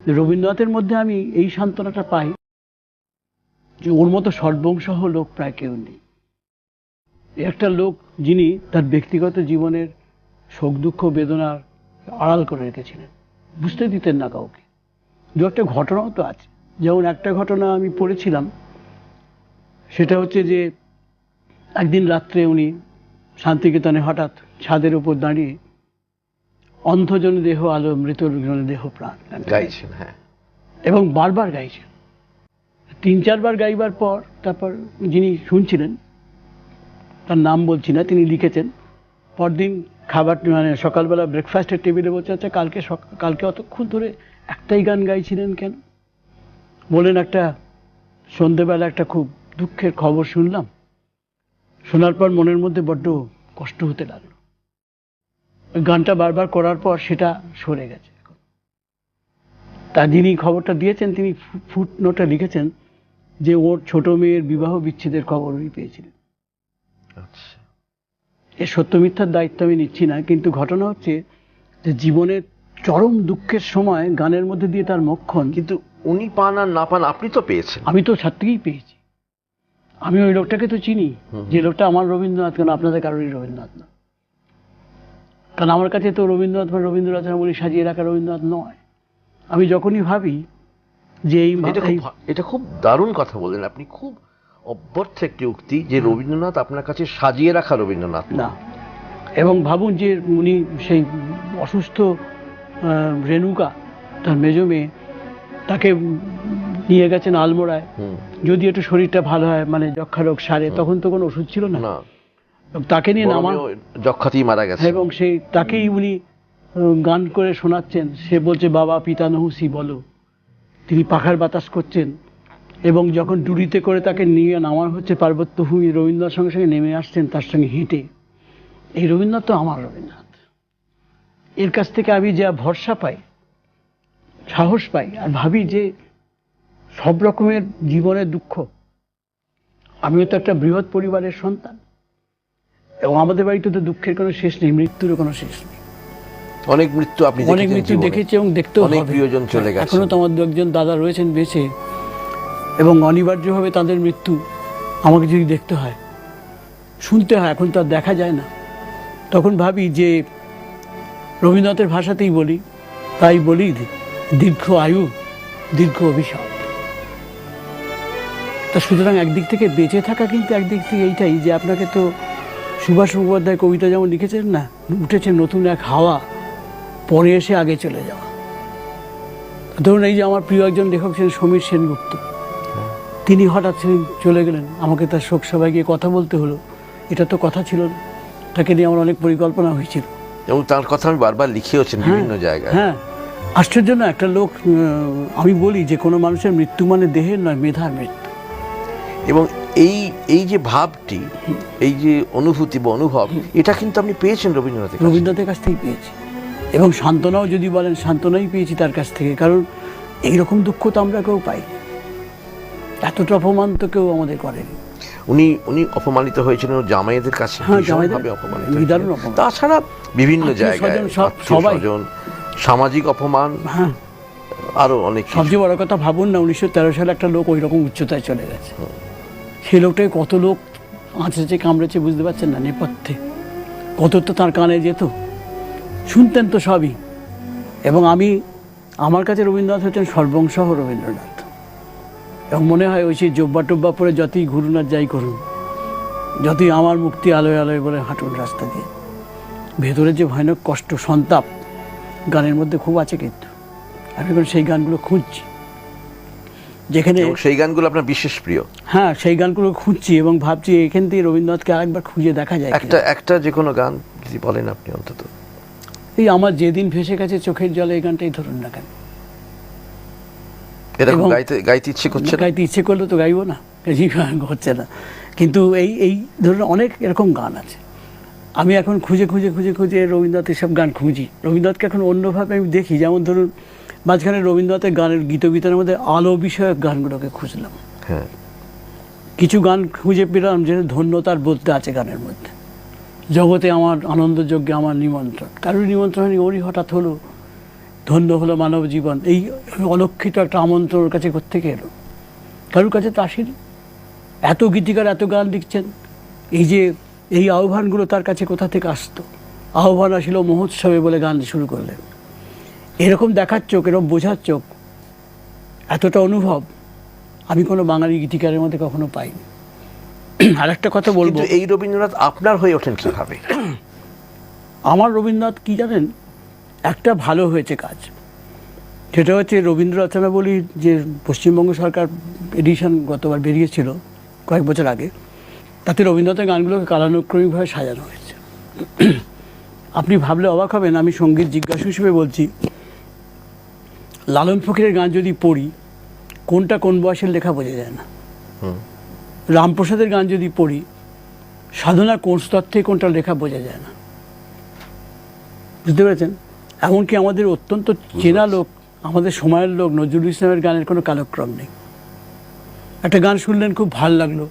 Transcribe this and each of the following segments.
রবীন্দ্রনাথের মধ্যে আমি এই সান্ত্বনাটা পাই যে ওর মতো সর্বংসহ লোক প্রায় কেউ নেই। একটা লোক যিনি তার ব্যক্তিগত জীবনের শোক দুঃখ বেদনার আড়াল করে রেখেছিলেন, বুঝতে দিতেন না কাউকে। দু একটা ঘটনাও তো আছে। যেমন একটা ঘটনা আমি পড়েছিলাম, সেটা হচ্ছে যে একদিন রাত্রে উনি শান্তিনিকেতনে হঠাৎ ছাদের উপর দাঁড়িয়ে অন্ধজন দেহ আলো মৃত দেহ প্রাণ গাইছেন। হ্যাঁ, এবং বারবার গাইছেন। 3-4 বার গাইবার পর তারপর যিনি শুনছিলেন, তার নাম বলছি না, তিনি লিখেছেন পরদিন খাবার মানে সকালবেলা ব্রেকফাস্টের টেবিলে বলছে, আচ্ছা কালকে অতক্ষণ ধরে একটাই গান গাইছিলেন কেন? বলেন, একটা সন্ধেবেলা একটা খুব দুঃখের খবর শুনলাম, শোনার পর মনের মধ্যে বড্ড কষ্ট হতে লাগলো। ওই গানটা বারবার করার পর সেটা সরে গেছে। তা যিনি খবরটা দিয়েছেন তিনি ফুট নোটে লিখেছেন যে ওর ছোট মেয়ের বিবাহ বিচ্ছেদের খবর উনি পেয়েছিলেন। আচ্ছা, এর সত্য মিথ্যার দায়িত্ব আমি নিচ্ছি না, কিন্তু ঘটনা হচ্ছে যে জীবনের চরম দুঃখের সময় গানের মধ্যে দিয়ে তার মক্ষণ। কিন্তু উনি পান আর না পান, আপনি তো পেয়েছেন। আমি তো ছাত্রীই পেয়েছি। আমি ওই লোকটাকে তো চিনি, যে লোকটা আমার রবীন্দ্রনাথ, কেন আপনাদের কারোরই রবীন্দ্রনাথ না। কারণ আমার কাছে তো রবীন্দ্রনাথ বা রবীন্দ্র রচনা বলে সাজিয়ে রাখা রবীন্দ্রনাথ নয়। আমি যখনই ভাবি যে এটা খুব দারুণ কথা বললেন আপনি, খুব অব্যর্থ একটি উক্তি যে রবীন্দ্রনাথ আপনার কাছে সাজিয়ে রাখা রবীন্দ্রনাথ না। এবং ভাবুন যে উনি সেই অসুস্থ রেণুকা, তার মেজ মেয়ে, তাকে নিয়ে গেছেন আলমোড়ায়, যদি একটু শরীরটা ভালো হয়, মানে যক্ষা রোগ সারে, তখন তো কোনো ওষুধ ছিল না। তাকে নিয়ে নামা, যক্ষাতেই মারা গেছে। এবং সেই তাকেই উনি গান করে শোনাচ্ছেন। সে বলছে, বাবা পিতা নহসি বলো। তিনি পাখার বাতাস করছেন, এবং যখন ডুরিতে করে তাকে নিয়ে নামা হচ্ছে পার্বত্য ভূমি, রবীন্দ্রনাথ সঙ্গে সঙ্গে নেমে আসছেন তার সঙ্গে হেঁটে। এই রবীন্দ্রনাথ তো আমার রবীন্দ্রনাথ। এর কাছ থেকে আমি যা ভরসা পাই, সাহস পাই, আর ভাবি যে সব রকমের জীবনের দুঃখ, আমিও তো একটা বৃহৎ পরিবারের সন্তান, এবং আমাদের বাড়িতে তো দুঃখের কোনো শেষ নেই, মৃত্যুরও কোনো শেষ নেই। অনেক মৃত্যু আপনি অনেক মৃত্যু দেখেছি এবং দেখতেও অনেক প্রিয়জন চলে গেছে। এখনো তো আমার দু একজন দাদা রয়েছেন বেঁচে, এবং অনিবার্যভাবে তাদের মৃত্যু আমাকে যদি দেখতে হয়, শুনতে হয়, এখন তো আর দেখা যায় না। তখন ভাবি যে রবীন্দ্রনাথের ভাষাতেই বলি, তাই বলি, দীর্ঘ আয়ু দীর্ঘ অভিশাপ। তা সুতরাং একদিক থেকে বেঁচে থাকা কিন্তু একদিক থেকে এইটাই যে আপনাকে তো সুভাষ মুখোপাধ্যায় কবিতা যেমন লিখেছেন না, উঠেছে নতুন এক হাওয়া, পরে এসে আগে চলে যাওয়া। ধরুন এই যে আমার প্রিয় একজন লেখক ছিলেন সমীর সেনগুপ্ত, তিনি হঠাৎ চলে গেলেন, আমাকে তার শোক সভায় গিয়ে কথা বলতে হলো। এটা তো কথা ছিল না, তাকে নিয়ে আমার অনেক পরিকল্পনা হয়েছিল, এবং তার কথা আমি বারবার লিখেওছেন বিভিন্ন জায়গায়। হ্যাঁ, আশ্চর্য না, একটা লোক, আমি বলি যে কোনো মানুষের মৃত্যু মানে দেহের নয়, মেধার মৃত্যু। এবং এই যে ভাবটি, এই যে অনুভূতি বা অনুভব, এটা কিন্তু আপনি পেয়েছেন রবীন্দ্রনাথের কাছ থেকেই পেয়েছি। এবং সান্ত্বনাও যদি বলেন, সান্ত্বনাই পেয়েছি তার কাছ থেকে। কারণ এইরকম দুঃখ তো আমরা কেউ পাই, এতটা অপমান তো কেউ আমাদের করেনি। উনি অপমানিত হয়েছিলেন জামাইদের কাছে, তাছাড়া বিভিন্ন জায়গায় সবাই, সামাজিক অপমান, আরো অনেক। সবচেয়ে বড় কথা ভাবুন না, 1913 সালে একটা লোক ওই রকম উচ্চতায় চলে গেছে। সেই লোকটাকে কত লোক আঁচড়েছে, কামড়েছে, বুঝতে পারছেন না, নেপথ্যে কত তো তার কানে যেত, শুনতেন তো সবই। এবং আমার কাছে রবীন্দ্রনাথ হচ্ছেন সর্বংসহ রবীন্দ্রনাথ। এবং মনে হয় ওই সেই জব্বা টব্বা পরে যতই ঘুরুন আর যাই করুন, যতই আমার মুক্তি আলোয় আলোয় বলে হাঁটুন রাস্তা দিয়ে, ভেতরে যে ভয়ানক কষ্ট, সন্তাপ গানের মধ্যে খুব আছে। কিন্তু আমি এখন সেই গানগুলো খুঁজছি, যেখানে সেই গানগুলো আপনার বিশেষ প্রিয়। হ্যাঁ, সেই গানগুলো খুঁজছি এবং ভাবছি এখান থেকে রবীন্দ্রনাথকে আরেকবার খুঁজে দেখা যায়। একটা যে কোনো গান যদি বলেন আপনি অন্তত। এই আমার যেদিন ভেসে গেছে চোখের জলে, এই গানটাই ধরুন না কেন। এরকম গাইতে ইচ্ছে করছে, গাইতে ইচ্ছে করলে তো গাইবো না, হচ্ছে না। কিন্তু এই ধরুন অনেক এরকম গান আছে। আমি এখন খুঁজে খুঁজে খুঁজে খুঁজে রবীন্দ্রনাথের সব গান খুঁজি। রবীন্দ্রনাথকে এখন অন্যভাবে আমি দেখি। যেমন ধরুন মাঝখানে রবীন্দ্রনাথের গানের গীতবিতানের মধ্যে আলো বিষয়ক গানগুলোকে খুঁজলাম। হ্যাঁ, কিছু গান খুঁজে পেলাম যে ধন্যতার বলতে আছে গানের মধ্যে। জগতে আমার আনন্দযজ্ঞে আমার নিমন্ত্রণ, কারোর নিমন্ত্রণ হয়নি, ওরই হঠাৎ হলো। ধন্য হলো মানব জীবন, এই অলক্ষিত একটা আমন্ত্রণ ওর কাছে কোত্থেকে এলো? কারোর কাছে তো আসেনি। এত গীতিকার এত গান লিখছেন, এই আহ্বানগুলো তার কাছে কোথা থেকে আসতো? আহ্বান আসিল মহোৎসবে বলে গান শুরু করলেন। এরকম দেখার চোখ, এরকম বোঝার চোখ, এতটা অনুভব আমি কোনো বাঙালি গীতিকারের মধ্যে কখনো পাইনি। আর একটা কথা বলবো, কিন্তু এই রবীন্দ্রনাথ আপনার হয়ে ওঠেন কিভাবে? আমার রবীন্দ্রনাথ কি জানেন, একটা ভালো হয়েছে কাজ, সেটা হচ্ছে রবীন্দ্র রচনাবলীর যে পশ্চিমবঙ্গ সরকার এডিশন গতবার বেরিয়েছিল কয়েক বছর আগে, তাতে রবীন্দ্রনাথের গানগুলোকে কালানুক্রমিকভাবে সাজানো হয়েছে। আপনি ভাবলে অবাক হবেন, আমি সঙ্গীত জিজ্ঞাসু হিসেবে বলছি, লালন ফকিরের গান যদি পড়ি, কোনটা কোন বয়সের লেখা বোঝা যায় না। রামপ্রসাদের গান যদি পড়ি, সাধনা কোন স্তর থেকে কোনটা লেখা বোঝা যায় না। বুঝতে পেরেছেন? এমনকি আমাদের অত্যন্ত চেনা লোক, আমাদের সময়ের লোক, নজরুল ইসলামের গানের কোনো কালক্রম নেই। একটা গান শুনলেন, খুব ভাল লাগলো,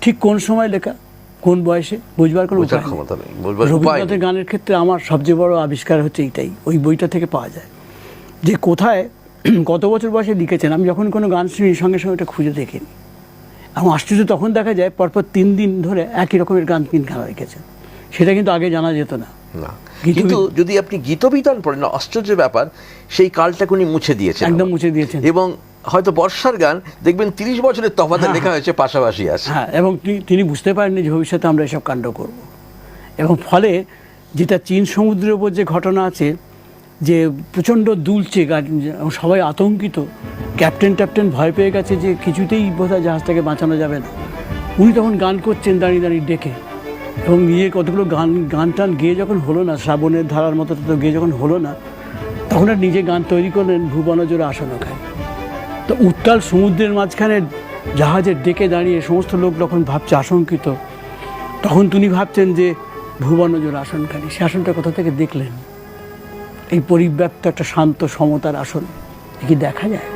ঠিক কোন সময় লেখা, কোন বয়সে, বুঝবার কোনো উপায় নেই। রবীন্দ্রনাথের গানের ক্ষেত্রে আমার সবচেয়ে বড় আবিষ্কার হচ্ছে এইটাই, ওই বইটা থেকে পাওয়া যায় যে কোথায় কত বছর বয়সে লিখেছেন। আমি যখন কোনো গান শুনি সঙ্গে সঙ্গে এটা খুঁজে দেখিনি, এবং আশ্চর্য তখন দেখা যায় পরপর 3 দিন ধরে একই রকমের গান 3 খানা লিখেছেন। সেটা কিন্তু আগে জানা যেত না। কিন্তু যদি আপনি গীতবিতান পড়েন, আশ্চর্য ব্যাপার, সেই কালটাকে উনি মুছে দিয়েছেন, একদম মুছে দিয়েছেন। এবং হয়তো বর্ষার গান দেখবেন 30 বছরের তফাতে লেখা হয়েছে, পাশাপাশি আছে। হ্যাঁ, এবং তিনি বুঝতে পারেননি যে ভবিষ্যতে আমরা এসব কাণ্ড করব। এবং ফলে যেটা চীন সমুদ্রের উপর যে ঘটনা আছে, যে প্রচণ্ড দুলছে, সবাই আতঙ্কিত, ক্যাপ্টেন ভয় পেয়ে গেছে যে কিছুতেই বোধহয় জাহাজটাকে বাঁচানো যাবে না। উনি তখন গান করছেন দাঁড়িয়ে দাঁড়িয়ে ডেকে, এবং নিজে কতগুলো গান টান গেয়ে যখন হলো না, শ্রাবণের ধারার মতো তো গেয়ে যখন হলো না, তখন আর নিজে গান তৈরি করলেন, ভুবন জোড়া আসন খায়। তো উত্তাল সমুদ্রের মাঝখানে জাহাজের ডেকে দাঁড়িয়ে সমস্ত লোক যখন ভাবছে আশঙ্কিত, তখন তিনি ভাবছেন যে ভুবন জোড়া আসন খানি, সে আসনটা কোথা থেকে দেখলেন? এই পরিব্যাপ্ত একটা শান্ত সমতার আসন কি দেখা যায়?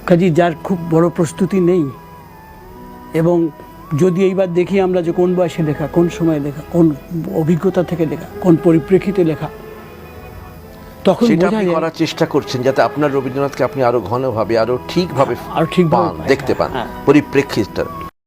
কাজে যার খুব বড় প্রস্তুতি নেই, এবং যদি এইবার দেখি আমরা যে কোন বয়সে লেখা, কোন সময় লেখা, কোন অভিজ্ঞতা থেকে লেখা, কোন পরিপ্রেক্ষিতে লেখা, তখন সেটা আপনি করার চেষ্টা করছেন যাতে আপনার রবীন্দ্রনাথকে আপনি আরো ঘনভাবে, আরো ঠিকভাবে দেখতে পান, পরিপ্রেক্ষিতটা